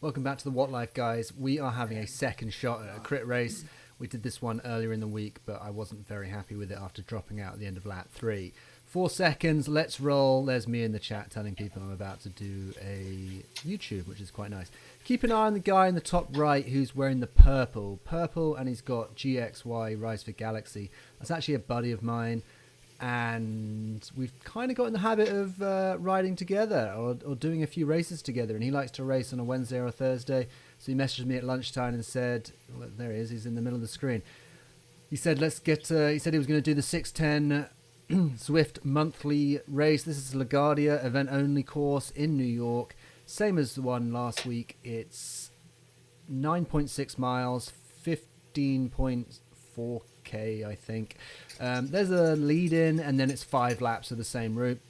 Welcome back to the What Life, guys. We are having a second shot at a crit race. We did this one earlier in the week, but I wasn't very happy with it after dropping out at the end of lap 3. 4 seconds, let's roll. There's me in the chat telling people I'm about to do a YouTube, which is quite nice. Keep an eye on the guy in the top right who's wearing the purple, and he's got GXY Rise for Galaxy. That's actually a buddy of mine, and we've kind of got in the habit of riding together or doing a few races together, and he likes to race on a Wednesday or a Thursday. So he messaged me at lunchtime and said, well, there he is, he's in the middle of the screen. He said, he said he was going to do the 610 Zwift Monthly race. This is the Guardia event-only course in New York. Same as the one last week. It's 9.6 miles, 15.4k, I think. There's a lead-in, and then it's 5 laps of the same route.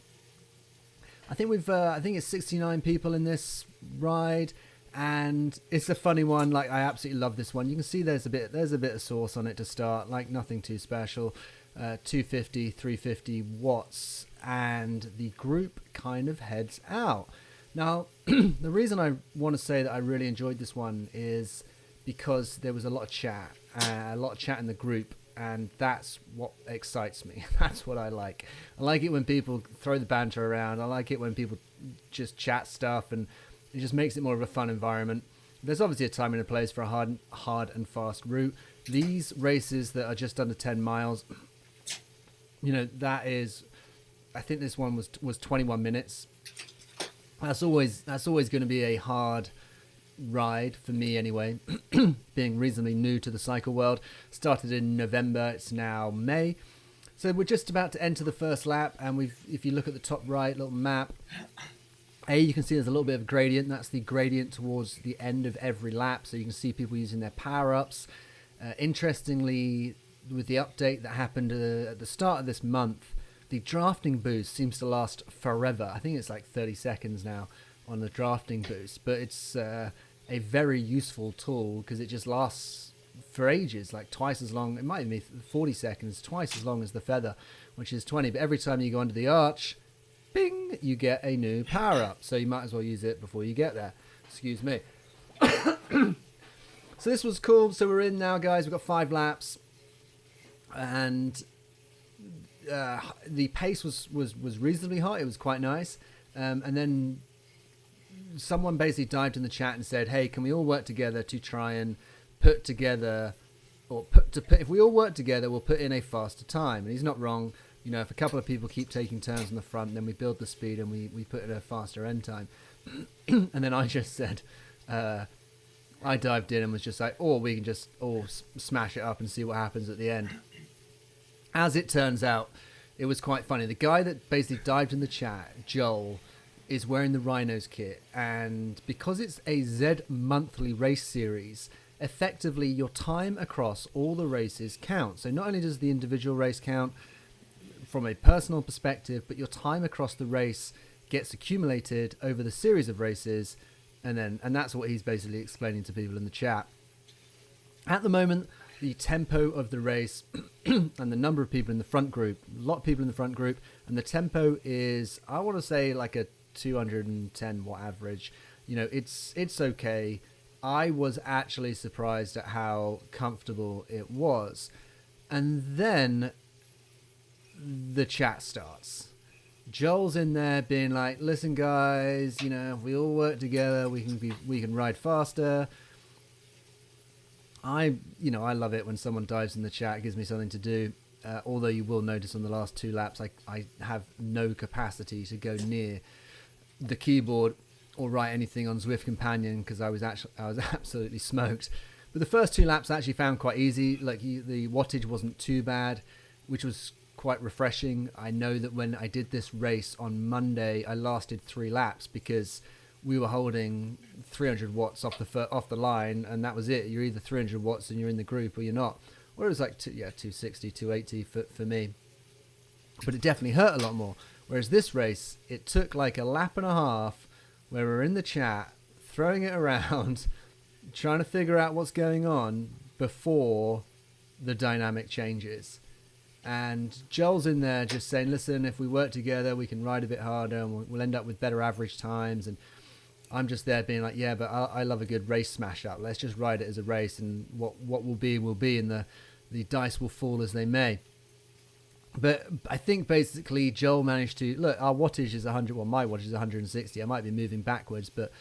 I think I think it's 69 people in this ride. And it's a funny one. Like, I absolutely love this one. You can see there's a bit of sauce on it to start, like nothing too special. 250, 350 watts, and the group kind of heads out. Now, the reason I want to say that I really enjoyed this one is because there was a lot of chat in the group, and that's what excites me. That's what I like. I like it when people throw the banter around. I like it when people just chat stuff, and it just makes it more of a fun environment. There's obviously a time and a place for a hard and fast route. These races that are just under 10 miles, you know, that is, I think this one was 21 minutes. That's always going to be a hard ride for me anyway, being reasonably new to the cycle world. Started in November, it's now May. So we're just about to enter the first lap, and if you look at the top right little map, you can see there's a little bit of gradient. That's the gradient towards the end of every lap. So you can see people using their power-ups. Interestingly, with the update that happened at the start of this month, the drafting boost seems to last forever. I think it's like 30 seconds now on the drafting boost. But it's a very useful tool because it just lasts for ages, like twice as long. It might be 40 seconds, twice as long as the feather, which is 20. But every time you go under the arch, bing, you get a new power-up. So you might as well use it before you get there. Excuse me. So this was cool. So we're in now, guys. We've got 5 laps. And the pace was reasonably high. It was quite nice. And then someone basically dived in the chat and said, hey, can we all work together to try and put together, if we all work together, we'll put in a faster time. And he's not wrong. You know, if a couple of people keep taking turns on the front, then we build the speed and we put in a faster end time. And then I just said, I dived in and was just like, we can just all smash it up and see what happens at the end. As it turns out, it was quite funny. The guy that basically dived in the chat, Joel, is wearing the Rhinos kit. And because it's a Z monthly race series, effectively your time across all the races counts. So not only does the individual race count from a personal perspective, but your time across the race gets accumulated over the series of races, and that's what he's basically explaining to people in the chat. At the moment, the tempo of the race and the number of people in the front group, a lot of people in the front group, and the tempo is, I want to say, like a 210 watt average. You know, it's okay. I was actually surprised at how comfortable it was. And then the chat starts. Joel's in there being like, listen guys, you know, if we all work together, we can ride faster. I love it when someone dives in the chat. It gives me something to do. Although you will notice on the last 2 laps, I have no capacity to go near the keyboard or write anything on Zwift Companion because I was absolutely smoked. But the first 2 laps I actually found quite easy. Like the wattage wasn't too bad, which was quite refreshing. I know that when I did this race on Monday, I lasted 3 laps because we were holding 300 watts off the line, and that was it. You're either 300 watts and you're in the group or you're not. Or it was like 260, 280 for me. But it definitely hurt a lot more. Whereas this race, it took like a lap and a half where we're in the chat, throwing it around, trying to figure out what's going on before the dynamic changes. And Joel's in there just saying, listen, if we work together, we can ride a bit harder and we'll end up with better average times. And I'm just there being like, yeah, but I love a good race smash up. Let's just ride it as a race, and what will be, and the dice will fall as they may. But I think basically Joel managed to look. Our wattage is 100. Well, my wattage is 160. I might be moving backwards, but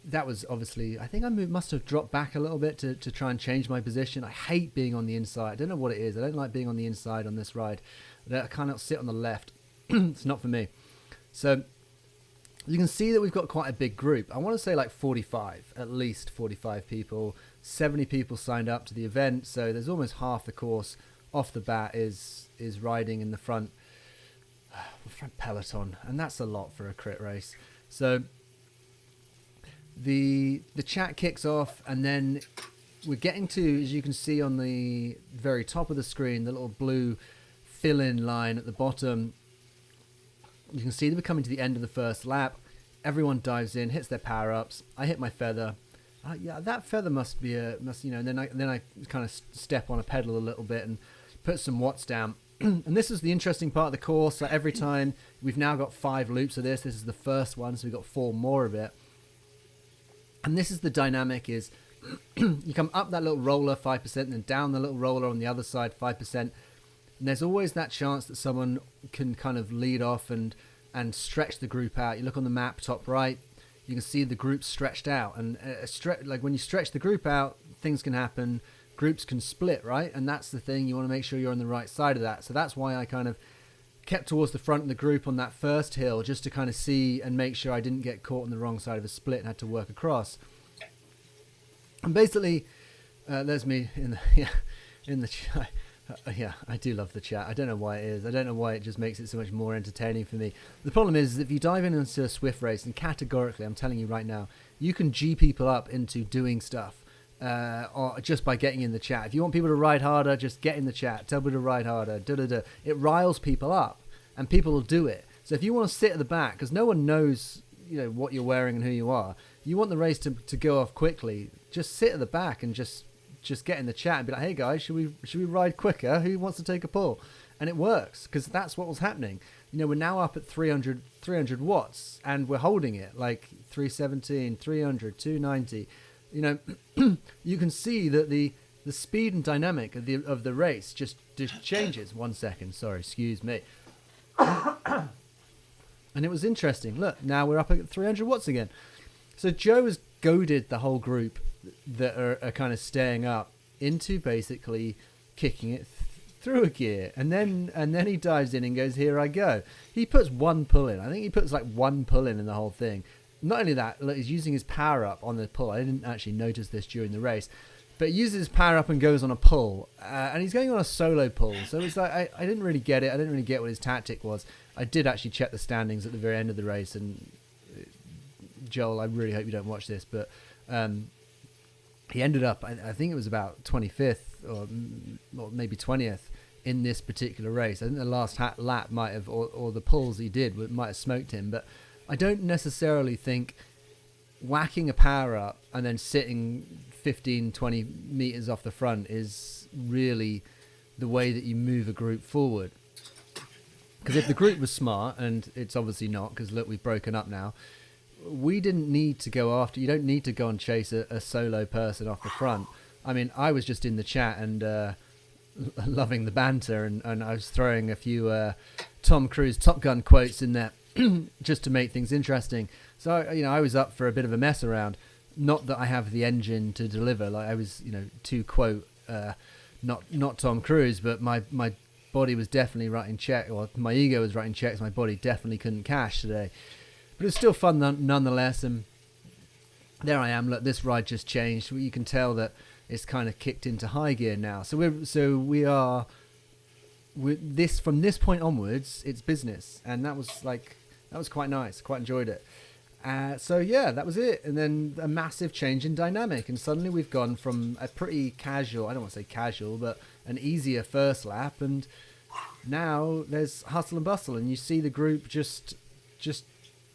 that was obviously. I think I must have dropped back a little bit to try and change my position. I hate being on the inside. I don't know what it is. I don't like being on the inside on this ride. I cannot sit on the left. It's not for me. So you can see that we've got quite a big group. I want to say like 45, at least 45 people. 70 people signed up to the event, so there's almost half the course off the bat is riding in the front peloton, and that's a lot for a crit race. So the chat kicks off, and then we're getting to, as you can see on the very top of the screen, the little blue fill-in line at the bottom. You can see that we're coming to the end of the first lap. Everyone dives in, hits their power-ups. I hit my feather. Yeah, that feather must and then I kind of step on a pedal a little bit and put some watts down. And this is the interesting part of the course. Like every time, we've now got 5 loops of this. This is the first one, so we've got 4 more of it. And this is the dynamic is you come up that little roller 5% and then down the little roller on the other side 5%. And there's always that chance that someone can kind of lead off and stretch the group out. You look on the map, top right, you can see the group stretched out. And like when you stretch the group out, things can happen. Groups can split, right? And that's the thing. You want to make sure you're on the right side of that. So that's why I kind of kept towards the front of the group on that first hill, just to kind of see and make sure I didn't get caught on the wrong side of a split and had to work across. And basically, there's me in the chat. Yeah, I do love the chat. I don't know why it is. I don't know why it just makes it so much more entertaining for me. The problem is if you dive into a Zwift race, and categorically, I'm telling you right now, you can G people up into doing stuff or just by getting in the chat. If you want people to ride harder, just get in the chat. Tell people to ride harder. It riles people up, and people will do it. So if you want to sit at the back, because no one knows what you're wearing and who you are, you want the race to go off quickly, just sit at the back and just get in the chat and be like, hey guys, should we ride quicker? Who wants to take a pull? And it works, because that's what was happening. We're now up at 300 watts, and we're holding it like 317, 300, 290. You can see that the speed and dynamic of the race just changes. 1 second, sorry, excuse me. And it was interesting. Look, now we're up at 300 watts again. So Joe has goaded the whole group that are kind of staying up into basically kicking it through a gear, and then he dives in and goes, here I go. He puts 1 pull in. I think he puts like 1 pull in the whole thing. Not only that, look, he's using his power up on the pull. I didn't actually notice this during the race, but he uses his power up and goes on a pull, and he's going on a solo pull. So it's like I didn't really get it. I didn't really get what his tactic was. I did actually check the standings at the very end of the race, and Joel, I really hope you don't watch this, but he ended up, I think it was about 25th or maybe 20th in this particular race. I think the last lap might have, or the pulls he did might have smoked him, but I don't necessarily think whacking a power up and then sitting 15, 20 meters off the front is really the way that you move a group forward. Because if the group was smart, and it's obviously not, because look, we've broken up now, we didn't need to go after, you don't need to go and chase a solo person off the front. I mean, I was just in the chat and loving the banter, and I was throwing a few Tom Cruise Top Gun quotes in there just to make things interesting. So, I was up for a bit of a mess around. Not that I have the engine to deliver, like I was, to quote, not Tom Cruise, but my body was definitely writing check, or my ego was writing checks. My body definitely couldn't cash today. But it's still fun nonetheless, and there I am. Look, this ride just changed. You can tell that it's kind of kicked into high gear now. We are from this point onwards, it's business, and that was quite nice. Quite enjoyed it. So yeah, that was it, and then a massive change in dynamic, and suddenly we've gone from a pretty casual, I don't want to say casual, but an easier first lap, and now there's hustle and bustle, and you see the group just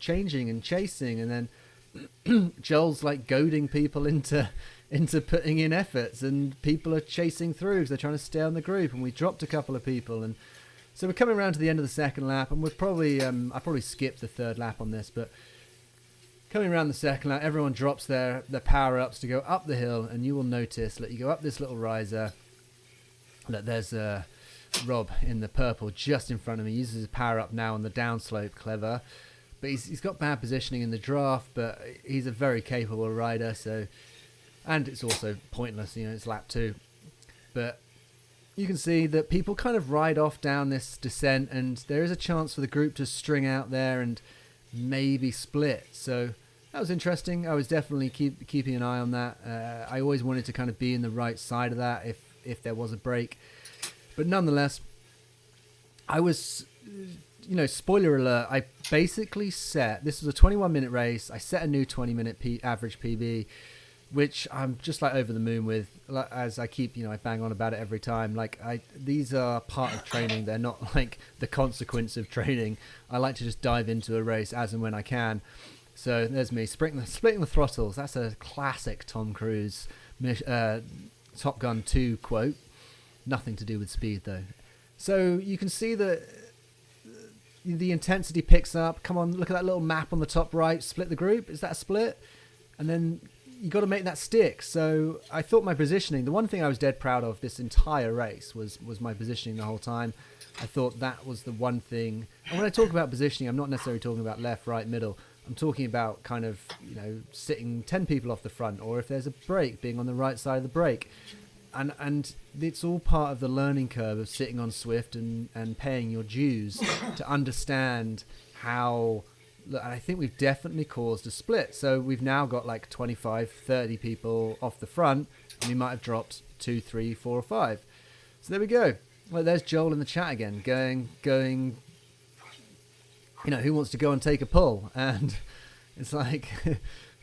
changing and chasing, and then Joel's like goading people into putting in efforts, and people are chasing through because they're trying to stay on the group, and we dropped a couple of people, and so we're coming around to the end of the second lap, and we'll probably I probably skipped the third lap on this, but Coming around the second lap, everyone drops their power-ups to go up the hill, and you will notice that you go up this little riser. Look, there's Rob in the purple just in front of me. He uses his power-up now on the downslope, clever. But he's got bad positioning in the draft, but he's a very capable rider, so... And it's also pointless, it's lap 2. But you can see that people kind of ride off down this descent, and there is a chance for the group to string out there and maybe split. So that was interesting. I was definitely keeping an eye on that. I always wanted to kind of be in the right side of that if there was a break. But nonetheless, I was... spoiler alert, I basically set... This was a 21-minute race. I set a new 20-minute average PB, which I'm just like over the moon with. As I keep, I bang on about it every time. These are part of training. They're not like the consequence of training. I like to just dive into a race as and when I can. So there's me splitting the throttles. That's a classic Tom Cruise Top Gun 2 quote. Nothing to do with speed though. So you can see that the intensity picks up. Come on, look at that little map on the top right. Split the group. Is that a split? And then you got to make that stick. So I thought my positioning, the one thing I was dead proud of this entire race was my positioning the whole time. I thought that was the one thing. And when I talk about positioning, I'm not necessarily talking about left, right, middle. I'm talking about kind of, sitting 10 people off the front, or if there's a break, being on the right side of the break. And it's all part of the learning curve of sitting on Zwift and paying your dues to understand how... Look, I think we've definitely caused a split. So we've now got like 25, 30 people off the front, and we might have dropped 2, 3, 4, or 5. So there we go. Well, there's Joel in the chat again, going, who wants to go and take a pull? And it's like...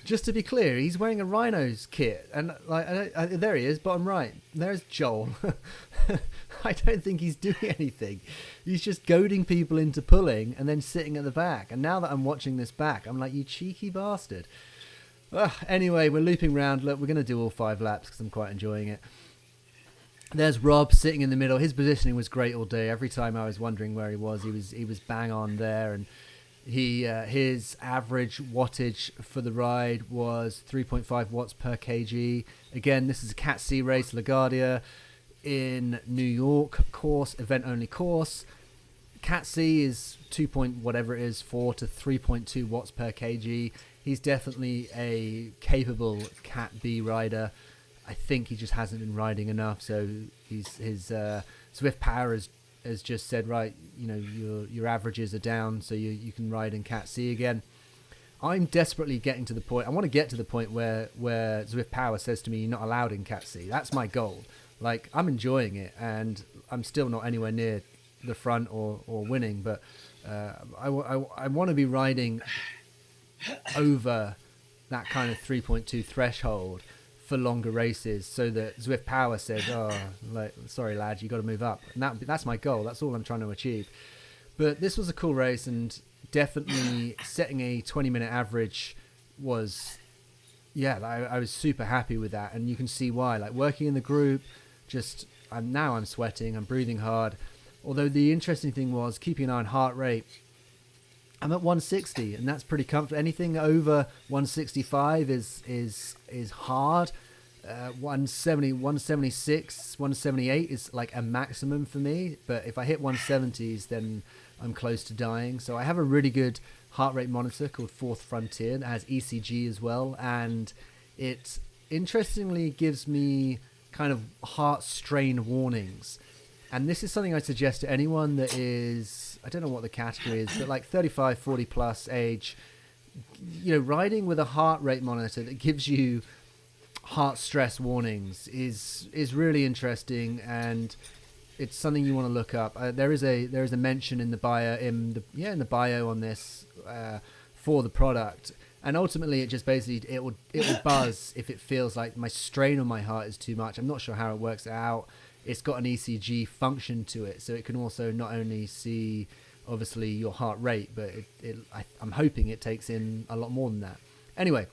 Just to be clear, he's wearing a Rhinos kit, and there he is, bottom right. There's Joel. I don't think he's doing anything. He's just goading people into pulling and then sitting at the back. And now that I'm watching this back, I'm like, you cheeky bastard. Anyway, we're looping round. Look, we're going to do all 5 laps because I'm quite enjoying it. There's Rob sitting in the middle. His positioning was great all day. Every time I was wondering where he was bang on there, and his average wattage for the ride was 3.5 watts per kg. Again, this is a Cat C race, Guardia in New York course, event only course. Cat C is 4 to 3.2 watts per kg. He's definitely a capable Cat B rider. I think he just hasn't been riding enough, so his Zwift Power has just said, right, your averages are down, so you can ride in Cat C again. I'm desperately getting to the point. I want to get to the point where Zwift Power says to me, you're not allowed in Cat C. That's my goal. Like, I'm enjoying it, and I'm still not anywhere near the front or winning, but I want to be riding over that kind of 3.2 threshold for longer races, so that Zwift Power says, sorry lad, you got to move up. And that's my goal. That's all I'm trying to achieve. But this was a cool race, and definitely setting a 20-minute average was, I was super happy with that. And you can see why. Like, working in the group, I'm sweating, I'm breathing hard. Although the interesting thing was keeping an eye on heart rate. I'm at 160, and that's pretty comfortable. Anything over 165 is hard. 170, 176, 178 is like a maximum for me. But if I hit 170s, then I'm close to dying. So I have a really good heart rate monitor called Fourth Frontier that has ECG as well, and it interestingly gives me kind of heart strain warnings. And this is something I suggest to anyone that is, I don't know what the category is, but like 35, 40 plus age, riding with a heart rate monitor that gives you heart stress warnings is really interesting, and it's something you want to look up. There is a mention in the bio in the bio on this for the product, and ultimately it just basically it will buzz if it feels like my strain on my heart is too much. I'm not sure how it works out. It's got an ECG function to it, so it can also not only see obviously your heart rate, but I'm hoping it takes in a lot more than that. Anyway,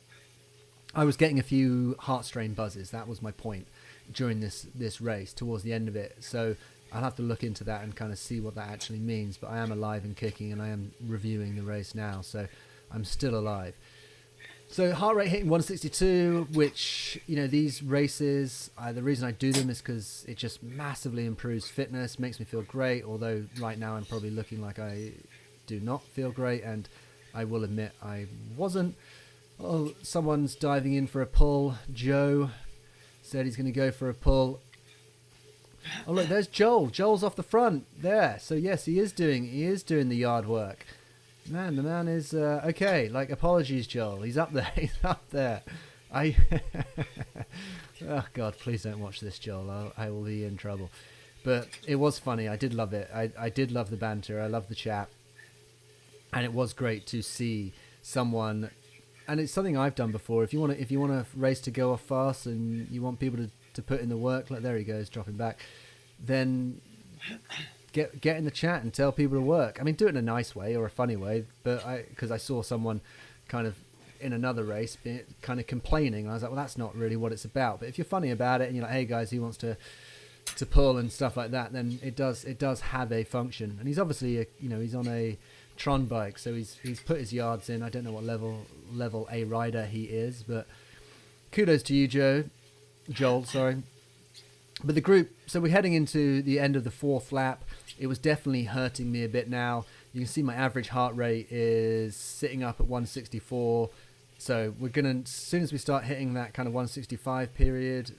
I was getting a few heart strain buzzes. That was my point during this race towards the end of it. So I'll have to look into that and kind of see what that actually means. But I am alive and kicking, and I am reviewing the race now, so I'm still alive. So heart rate hitting 162, which, these races, the reason I do them is because it just massively improves fitness, makes me feel great, although right now I'm probably looking like I do not feel great, and I will admit I wasn't. Oh, someone's diving in for a pull. Joe said he's going to go for a pull. Oh, look, there's Joel. Joel's off the front there. So yes, he is doing the yard work. Man, the man is okay. Like, apologies, Joel. He's up there. He's up there. Oh God, please don't watch this, Joel. I will be in trouble. But it was funny. I did love it. I did love the banter. I love the chat, and it was great to see someone. And it's something I've done before. If you want a race to go off fast and you want people to put in the work, like there he goes, dropping back, then get in the chat and tell people to work. I mean, do it in a nice way or a funny way, but because I saw someone kind of in another race kind of complaining, I was like, well, that's not really what it's about. But if you're funny about it and you're like, hey guys, who wants to pull and stuff like that, then it does have a function. And he's obviously he's on a Tron bike, so he's put his yards in. I don't know what level A rider he is, but kudos to you, Joel, sorry. But the group, so we're heading into the end of the fourth lap. It was definitely hurting me a bit now. You can see my average heart rate is sitting up at 164. So we're going to, as soon as we start hitting that kind of 165 period,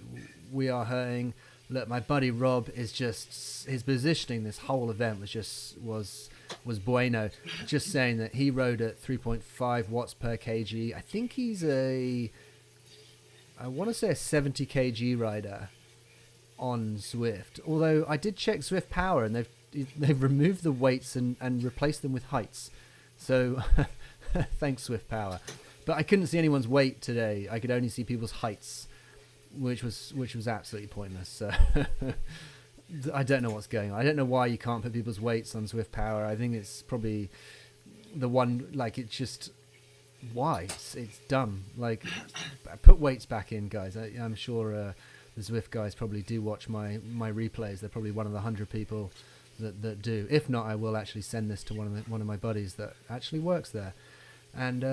we are hurting. Look, my buddy Rob is just, his positioning this whole event was bueno. Just saying that he rode at 3.5 watts per kg. I think he's I want to say a 70 kg rider on Zwift. Although I did check Zwift Power and they've removed the weights and replaced them with heights. So thanks Zwift Power. But I couldn't see anyone's weight today. I could only see people's heights, which was absolutely pointless. So I don't know what's going on. I don't know why you can't put people's weights on Zwift Power. I think it's probably the one, like, it's just, why? It's dumb. Like, put weights back in, guys. I'm sure the Zwift guys probably do watch my replays. They're probably one of the 100 people that do. If not, I will actually send this to one of my buddies that actually works there. And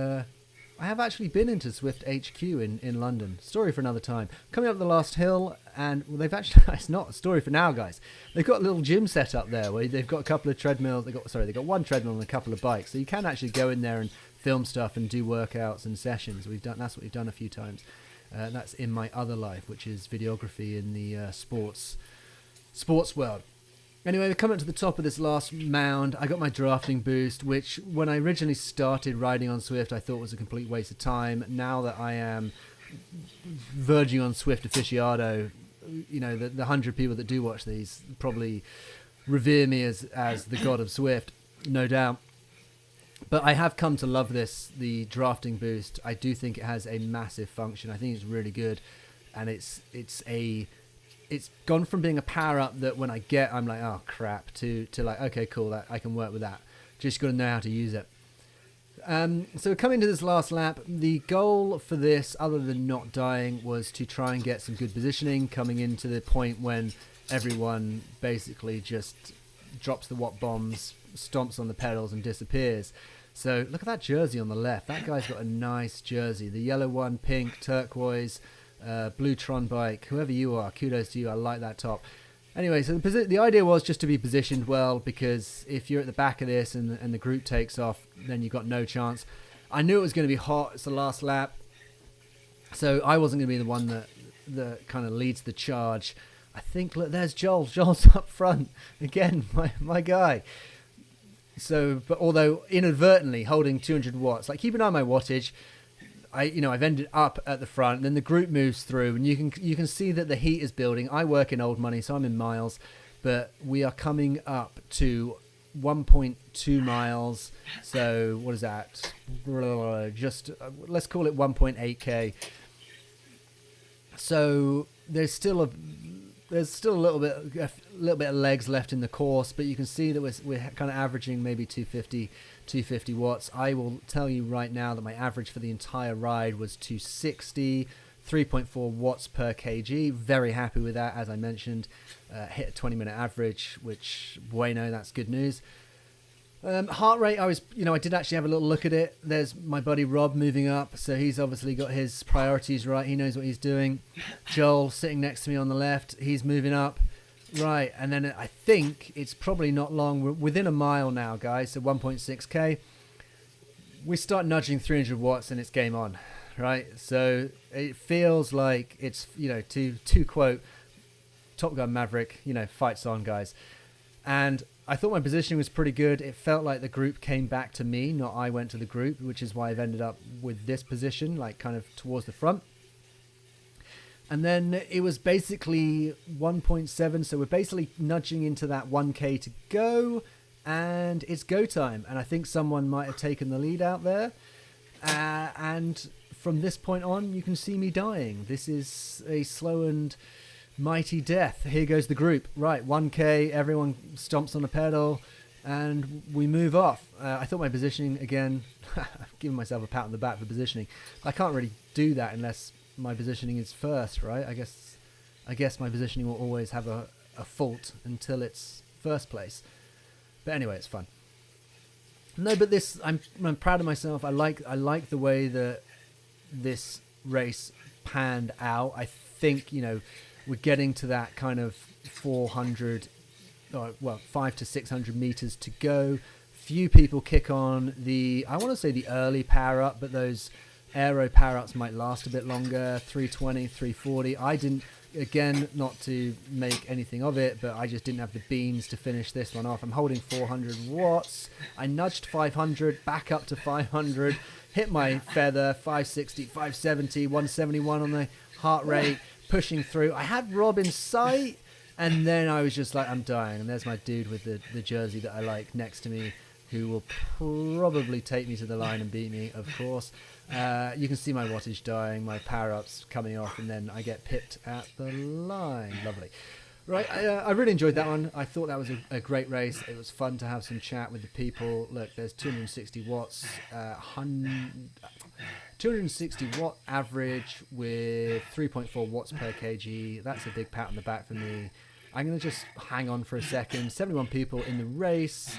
I have actually been into Zwift HQ in London. Story for another time. Coming up the last hill, and they've actually, it's not a story for now, guys. They've got a little gym set up there where they've got a couple of treadmills. They've got one treadmill and a couple of bikes. So you can actually go in there and film stuff and do workouts and sessions. That's what we've done a few times. That's in my other life, which is videography in the sports world. Anyway, we're coming to the top of this last mound. I got my drafting boost, which when I originally started riding on Zwift, I thought was a complete waste of time. Now that I am verging on Zwift aficionado, the 100 people that do watch these probably revere me as the god of Zwift, no doubt. But I have come to love the drafting boost. I do think it has a massive function. I think it's really good, and it's gone from being a power up that when I get, I'm like, oh crap, to like, okay, cool, that I can work with that. Just got to know how to use it. So coming to this last lap, the goal for this, other than not dying, was to try and get some good positioning coming into the point when everyone basically just drops the watt bombs, stomps on the pedals and disappears. So look at that jersey on the left. That guy's got a nice jersey. The yellow one, pink, turquoise, blue Tron bike, whoever you are, kudos to you. I like that top. Anyway, so the idea was just to be positioned well, because if you're at the back of this and the group takes off, then you've got no chance. I knew it was going to be hot. It's the last lap, so I wasn't going to be the one that kind of leads the charge. I think, look, there's Joel. Joel's up front again, my guy. So, but although inadvertently holding 200 watts, like, keep an eye on my wattage. I've ended up at the front, and then the group moves through, and you can see that the heat is building. I work in old money, so I'm in miles, but we are coming up to 1.2 miles. So what is that? Just let's call it 1.8k. So there's still a little bit of legs left in the course, but you can see that we're kind of averaging maybe 250 watts. I will tell you right now that my average for the entire ride was 260, 3.4 watts per kg. Very happy with that, as I mentioned. Hit a 20-minute average, which, bueno, that's good news. Heart rate, I did actually have a little look at it. There's my buddy Rob moving up, so he's obviously got his priorities right. He knows what he's doing. Joel sitting next to me on the left, he's moving up. Right, and then I think it's probably not long. We're within a mile now, guys, so 1.6k. We start nudging 300 watts and it's game on, right? So it feels like it's, to quote Top Gun Maverick, fights on, guys. And I thought my positioning was pretty good. It felt like the group came back to me, not I went to the group, which is why I've ended up with this position, like kind of towards the front. And then it was basically 1.7, so we're basically nudging into that 1k to go, and it's go time. And I think someone might have taken the lead out there. And from this point on, you can see me dying. This is a slow and mighty death. Here goes the group. Right, 1k, everyone stomps on the pedal, and we move off. I thought my positioning, again, I've given myself a pat on the back for positioning. I can't really do that unless my positioning is first, right? I guess my positioning will always have a fault until it's first place. But anyway, it's fun. No, but this, I'm proud of myself. I like the way that this race panned out. I think, we're getting to that kind of 500 to 600 meters to go. Few people kick on I want to say the early power up, but those aero power ups might last a bit longer. 320, 340. I didn't, again, not to make anything of it, but I just didn't have the beans to finish this one off. I'm holding 400 watts. I nudged 500, back up to 500, hit my feather, 560, 570, 171 on the heart rate, pushing through. I had Rob in sight, and then I was just like, I'm dying. And there's my dude with the jersey that I like next to me, who will probably take me to the line and beat me, of course. You can see my wattage dying, my power-ups coming off, and then I get pipped at the line. Lovely. Right, I really enjoyed that one. I thought that was a great race. It was fun to have some chat with the people. Look, there's 260 watts, 260 watt average with 3.4 watts per kg. That's a big pat on the back for me. I'm going to just hang on for a second. 71 people in the race,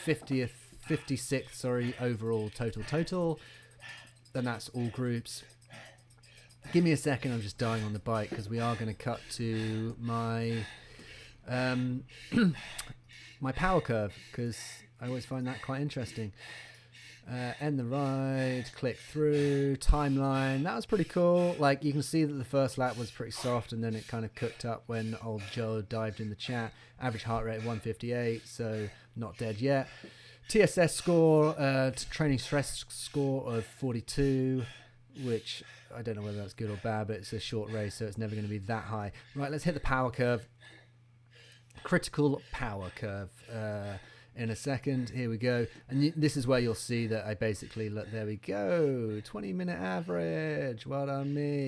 56th, overall total. And that's all groups. Give me a second, I'm just dying on the bike because we are going to cut to my my power curve, because I always find that quite interesting. End the ride, click through, timeline. That was pretty cool. Like, you can see that the first lap was pretty soft, and then it kind of cooked up when old Joe dived in the chat. Average heart rate 158, so not dead yet. TSS score, training stress score of 42, which I don't know whether that's good or bad, but it's a short race, so it's never going to be that high. Right, let's hit the power curve. Critical power curve in a second. Here we go. And this is where you'll see that I basically, look, there we go. 20-minute average. Well done, me.